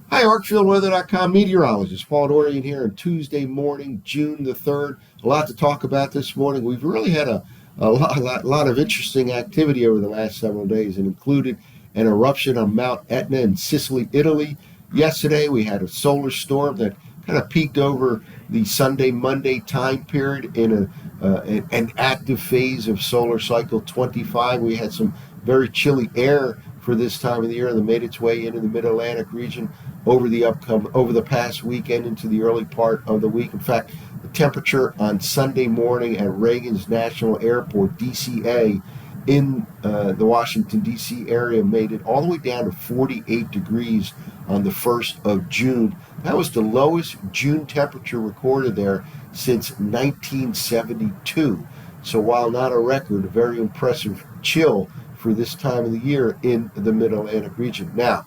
Hi, ArcFieldWeather.com meteorologist Paul Dorian here on Tuesday morning, June the 3rd. A lot to talk about this morning. We've really had a lot of interesting activity over the last several days. It included an eruption on Mount Etna in Sicily, Italy. Yesterday, we had a solar storm that kind of peaked over the Sunday, Monday time period in an active phase of solar cycle 25. We had some very chilly air for this time of the year that made its way into the Mid-Atlantic region over the past weekend into the early part of the week. In fact, the temperature on Sunday morning at Reagan's National Airport, DCA, in the Washington, D.C. area made it all the way down to 48 degrees on the 1st of June. That was the lowest June temperature recorded there since 1972. So while not a record, a very impressive chill for this time of the year in the Mid-Atlantic region. Now,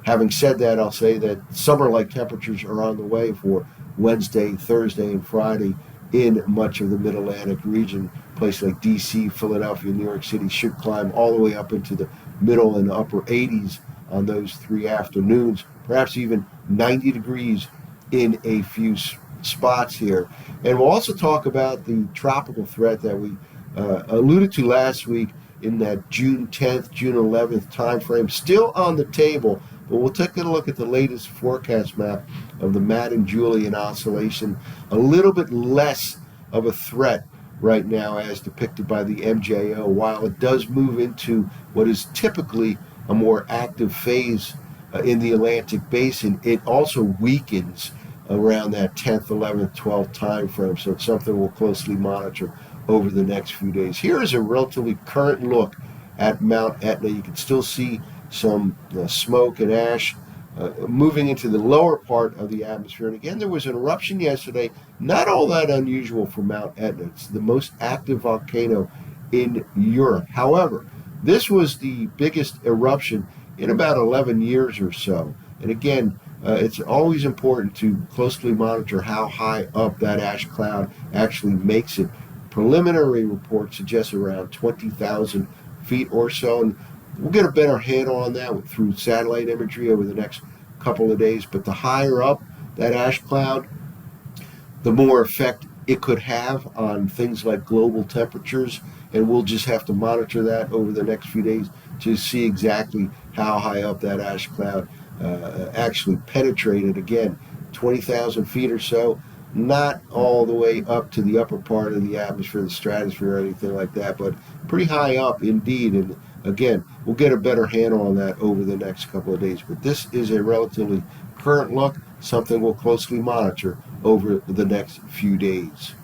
having said that, I'll say that summer-like temperatures are on the way for Wednesday, Thursday, and Friday in much of the Mid-Atlantic region. Places like D.C., Philadelphia, New York City should climb all the way up into the middle and upper 80s on those three afternoons, perhaps even 90 degrees in a few spots here. And we'll also talk about the tropical threat that we alluded to last week in that June 10th, June 11th time frame, still on the table. But we'll take a look at the latest forecast map of the Madden-Julian oscillation. A little bit less of a threat right now as depicted by the MJO. While it does move into what is typically a more active phase in the Atlantic basin, it also weakens around that 10th, 11th, 12th time frame. So it's something we'll closely monitor over the next few days. Here is a relatively current look at Mount Etna. You can still see some smoke and ash moving into the lower part of the atmosphere. And again, there was an eruption yesterday, not all that unusual for Mount Etna. It's the most active volcano in Europe. However, this was the biggest eruption in about 11 years or so. And again, it's always important to closely monitor how high up that ash cloud actually makes it. Preliminary reports suggest around 20,000 feet or so, and we'll get a better handle on that through satellite imagery over the next couple of days. But the higher up that ash cloud, the more effect it could have on things like global temperatures, and we'll just have to monitor that over the next few days to see exactly how high up that ash cloud actually penetrated. Again, 20,000 feet or so, not all the way up to the upper part of the atmosphere, the stratosphere, or anything like that, but pretty high up indeed. And again, we'll get a better handle on that over the next couple of days. But this is a relatively current look, something we'll closely monitor over the next few days.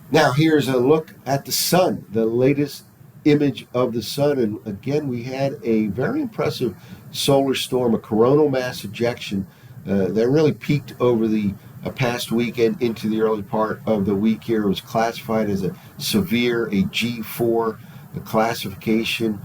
Now, here's a look at the sun, the latest image of the sun. And again, we had a very impressive solar storm, a coronal mass ejection that really peaked over the past weekend into the early part of the week here. It was classified as a severe, a G4 classification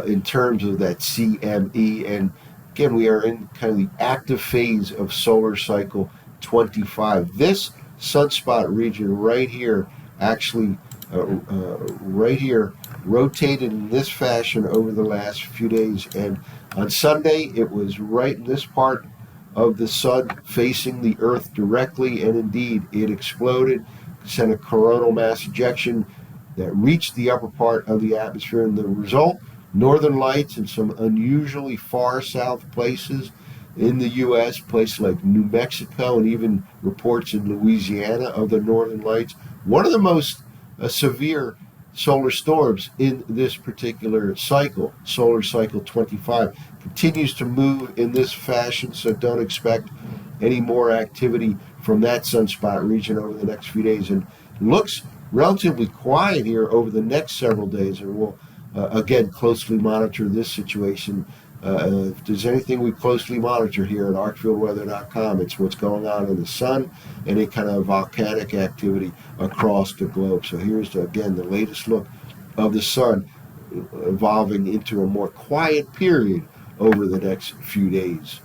in terms of that CME. And again, we are in kind of the active phase of solar cycle 25. This sunspot region right here, actually right here, rotated in this fashion over the last few days. And on Sunday, it was right in this part of the sun facing the Earth directly, and indeed it exploded, sent a coronal mass ejection that reached the upper part of the atmosphere, and the result, northern lights in some unusually far south places in the U.S., places like New Mexico, and even reports in Louisiana of the northern lights. One of the most severe solar storms in this particular cycle, solar cycle 25, continues to move in this fashion, so don't expect any more activity from that sunspot region over the next few days. And it looks relatively quiet here over the next several days, and we'll again closely monitor this situation. If there's anything we closely monitor here at ArcFieldWeather.com, it's what's going on in the sun and any kind of volcanic activity across the globe. So here's, again, the latest look of the sun evolving into a more quiet period over the next few days.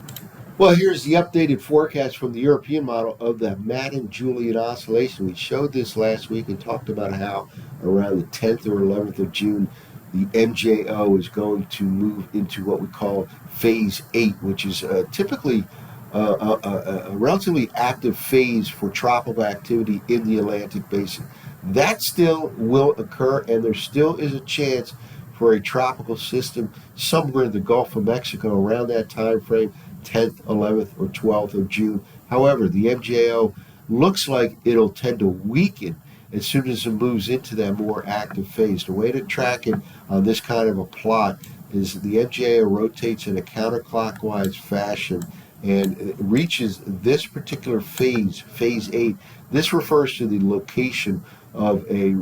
Well, here's the updated forecast from the European model of the Madden-Julian oscillation. We showed this last week and talked about how around the 10th or 11th of June, the MJO is going to move into what we call phase 8, which is typically a relatively active phase for tropical activity in the Atlantic basin. That still will occur, and there still is a chance for a tropical system somewhere in the Gulf of Mexico around that time frame, 10th, 11th, or 12th of June. However, the MJO looks like it'll tend to weaken as soon as it moves into that more active phase. The way to track it on this kind of a plot is the MJO rotates in a counterclockwise fashion and it reaches this particular phase, phase 8. This refers to the location of a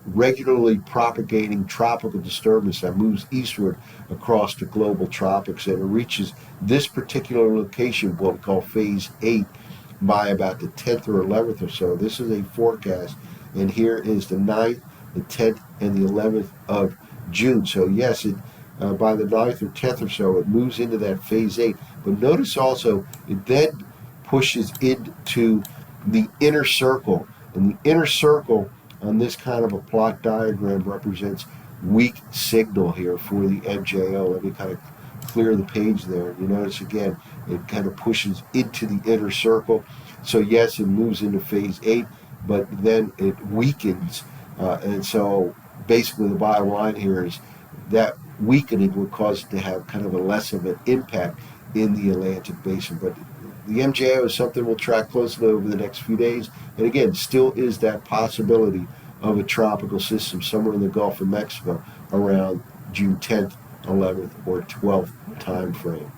regularly propagating tropical disturbance that moves eastward across the global tropics, and it reaches this particular location, what we call phase 8, by about the 10th or 11th or so. This is a forecast, and here is the 9th, the 10th, and the 11th of June. So yes, by the 9th or 10th or so, it moves into that phase 8. But notice also, it then pushes into the inner circle. And the inner circle on this kind of a plot diagram represents weak signal here for the MJO. Let me kind of clear the page there. You notice again, it kind of pushes into the inner circle. So yes, it moves into phase 8, but then it weakens. And so basically the bottom line here is that weakening would cause it to have kind of a less of an impact in the Atlantic basin. But the MJO is something we'll track closely over the next few days. And again, still is that possibility of a tropical system somewhere in the Gulf of Mexico around June 10th, 11th, or 12th time frame.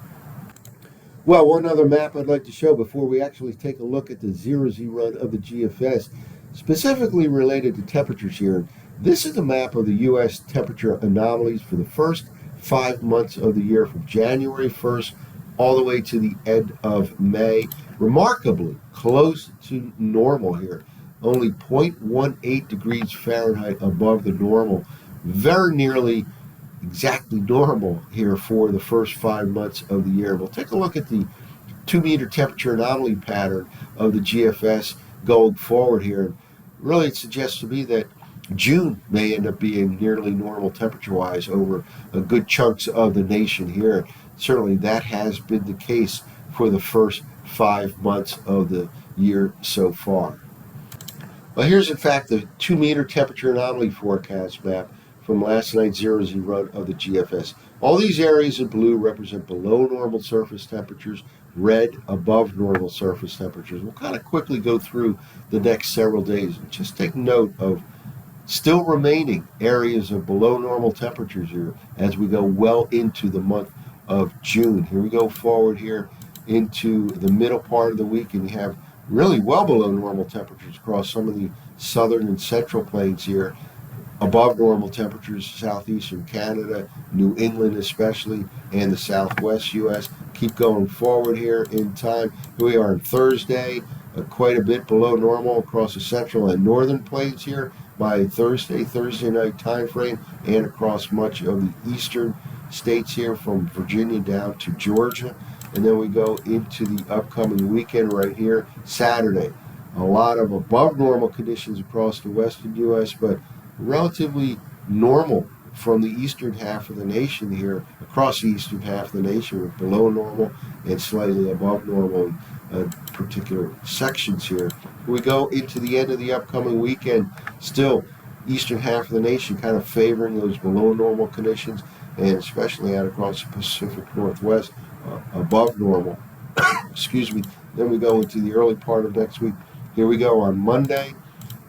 Well, one other map I'd like to show before we actually take a look at the 0Z run of the GFS, specifically related to temperatures here. This is a map of the U.S. temperature anomalies for the first 5 months of the year, from January 1st all the way to the end of May. Remarkably close to normal here. Only 0.18 degrees Fahrenheit above the normal. Very nearly exactly normal here for the first 5 months of the year. We'll take a look at the 2-meter temperature anomaly pattern of the GFS going forward here. Really, it suggests to me that June may end up being nearly normal temperature-wise over good chunks of the nation here. Certainly that has been the case for the first 5 months of the year so far. Well, here's in fact the 2-meter temperature anomaly forecast map from last night's 0Z run of the GFS. All these areas in blue represent below normal surface temperatures, red above normal surface temperatures. We'll kind of quickly go through the next several days and just take note of still remaining areas of below normal temperatures here as we go well into the month of June. Here we go forward here into the middle part of the week, and you have really well below normal temperatures across some of the southern and central plains here. Above normal temperatures, southeastern Canada, New England especially, and the southwest U.S. Keep going forward here in time. Here we are on Thursday, quite a bit below normal across the central and northern plains here by Thursday night time frame, and across much of the eastern states here from Virginia down to Georgia. And then we go into the upcoming weekend right here, Saturday. A lot of above normal conditions across the western U.S., but relatively normal from the eastern half of the nation here, across the eastern half of the nation, with below normal and slightly above normal in particular sections here. We go into the end of the upcoming weekend, still eastern half of the nation kind of favoring those below normal conditions, and especially out across the Pacific Northwest, above normal. Excuse me. Then we go into the early part of next week. Here we go on Monday,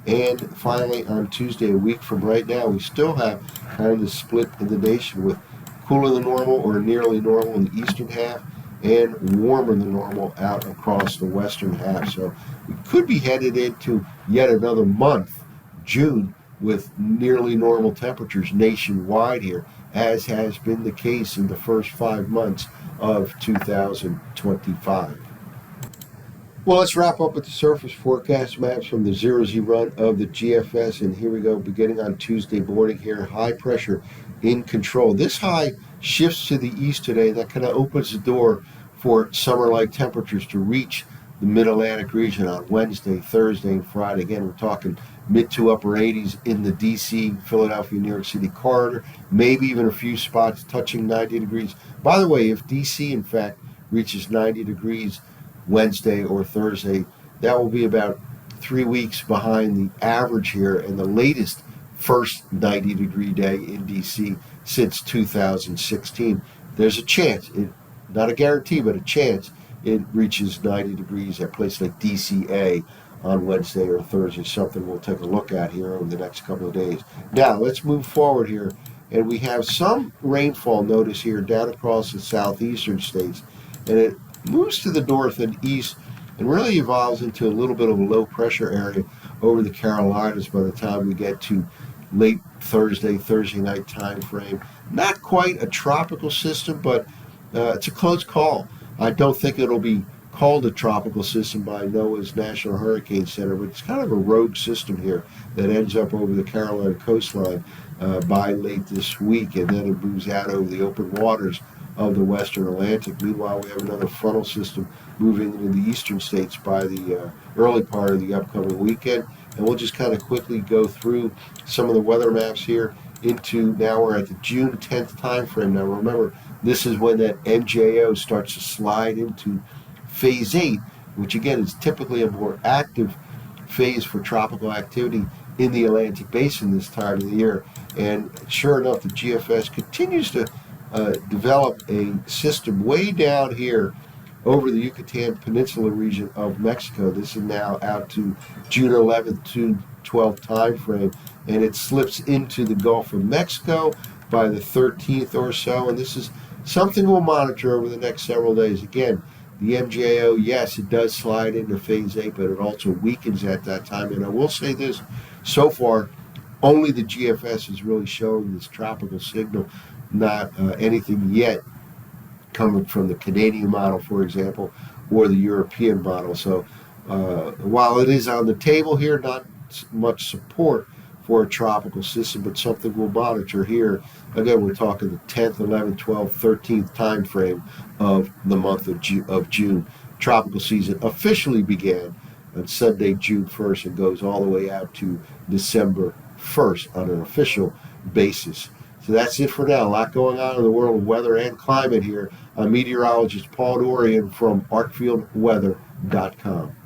and finally on Tuesday, a week from right now. We still have kind of the split in the nation with cooler than normal or nearly normal in the eastern half, and warmer than normal out across the western half. So we could be headed into yet another month, June, with nearly normal temperatures nationwide here, as has been the case in the first 5 months of 2025. Well, let's wrap up with the surface forecast maps from the 0Z run of the GFS. And here we go, beginning on Tuesday morning here. High pressure in control. This high shifts to the east today. That kind of opens the door for summer-like temperatures to reach the mid-Atlantic region on Wednesday, Thursday, and Friday. Again, we're talking mid to upper 80s in the D.C., Philadelphia, New York City corridor. Maybe even a few spots touching 90 degrees. By the way, if D.C., in fact, reaches 90 degrees Wednesday or Thursday. That will be about 3 weeks behind the average here and the latest first 90-degree day in DC since 2016. There's a chance, not a guarantee, but a chance it reaches 90 degrees at places like DCA on Wednesday or Thursday, something we'll take a look at here over the next couple of days. Now, let's move forward here, and we have some rainfall notice here down across the southeastern states, and it moves to the north and east and really evolves into a little bit of a low pressure area over the Carolinas by the time we get to late Thursday night time frame. Not quite a tropical system, but it's a close call. I don't think it'll be called a tropical system by NOAA's National Hurricane Center, but it's kind of a rogue system here that ends up over the Carolina coastline by late this week, and then it moves out over the open waters of the western Atlantic. Meanwhile, we have another frontal system moving into the eastern states by the early part of the upcoming weekend, and we'll just kind of quickly go through some of the weather maps here into, now we're at the June 10th time frame. Now remember, this is when that MJO starts to slide into phase 8, which again is typically a more active phase for tropical activity in the Atlantic Basin this time of the year. And sure enough, the GFS continues to develop a system way down here over the Yucatan Peninsula region of Mexico. This is now out to June 11th to 12th time frame, and it slips into the Gulf of Mexico by the 13th or so, and this is something we'll monitor over the next several days. Again, the MJO, yes, it does slide into phase 8, but it also weakens at that time. And I will say this, so far, only the GFS is really showing this tropical signal, not anything yet coming from the Canadian model, for example, or the European model. So while it is on the table here, not much support for a tropical system, but something we'll monitor here. Again, we're talking the 10th, 11th, 12th, 13th time frame of the month of June. Tropical season officially began on Sunday, June 1st, and goes all the way out to December 1st on an official basis. So that's it for now. A lot going on in the world of weather and climate here. I'm meteorologist Paul Dorian from ArcfieldWeather.com.